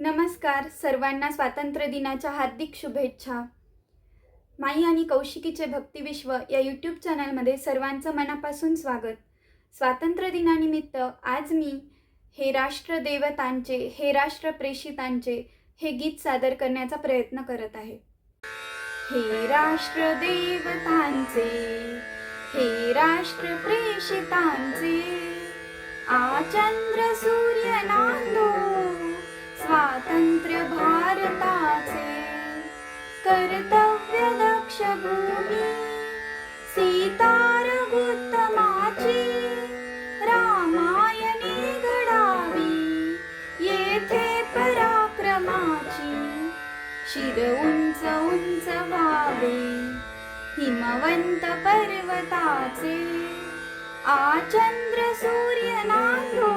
नमस्कार, सर्वांना स्वातंत्र्य दिनाच्या हार्दिक शुभेच्छा. माई आणि कौशिकीचे भक्तिविश्व या यूट्यूब चॅनलमध्ये सर्वांचं मनापासून स्वागत. स्वातंत्र्य दिनानिमित्त आज मी हे राष्ट्रदेवतांचे, हे राष्ट्रप्रेषितांचे हे गीत सादर करण्याचा प्रयत्न करत आहे. हे राष्ट्रदेवतांचे, हे राष्ट्रप्रेषितांचे, चंद्र सूर्य नांदो स्वातंत्र्य भारताचे, कर्तव्य दक्ष भूमी सीतारघुत्तमाची, रामायणी घडावी येथे पराक्रमाची, शिर उंच उंच व्हावे हिमवंत पर्वताचे, चंद्र सूर्य नांदो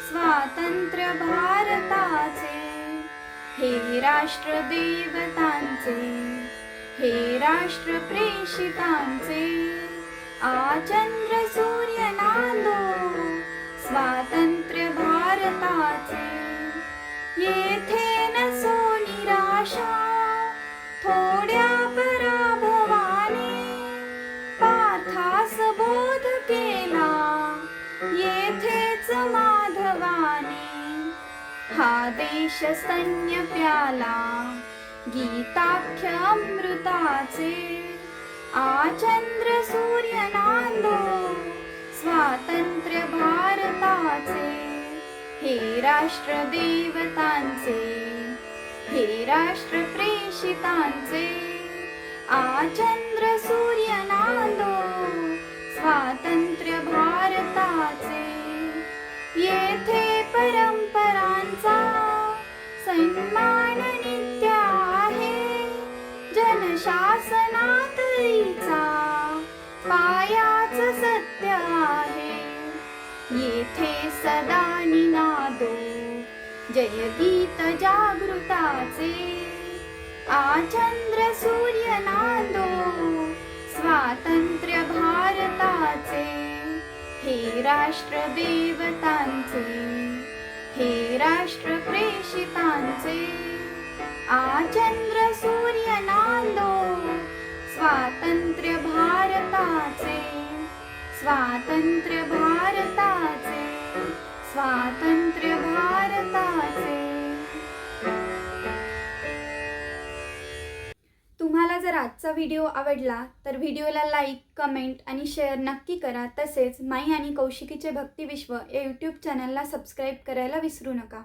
स्वातंत्र्य भारताचे, हे राष्ट्रदेवतांचे, हे राष्ट्रप्रेषितांचे, चंद्र सूर्य नांदो स्वातंत्र्य भारताचे, येथे नसो निराशा थोड्या पराभवाने, पार्थास बोध केला येथेच माधवाने, हा देश स्तन्य प्याला गीताख्य अमृताचे, चंद्र सूर्य नांदो स्वातंत्र्य भारताचे, हे राष्ट्रदेवतांचे, हे राष्ट्रप्रेषितांचे, चंद्र सूर्य नांदो स्वातंत्र्य भारताचे, येथे परंपरांचा सन्मान नित्य आहे, जनशासनात ईचा पायाच सत्य आहे, येथे सदा निनादो जय गीत जागृताचे, चंद्र सूर्य नांदो स्वातंत्र्य भारताचे, हे राष्ट्रदेवतांचे, हे राष्ट्रप्रेषितांचे, चंद्र सूर्य नांदो स्वातंत्र्य भारताचे, स्वातंत्र्य भारताचे, स्वातंत्र्य भारताचे. तुम्हाला जर आजचा व्हिडिओ आवडला तर व्हिडिओला लाईक, कमेंट आणि शेअर नक्की करा. तसेच माई आणि कौशिकीचे भक्तिविश्व या यूट्यूब चॅनलला सबस्क्राईब करायला विसरू नका.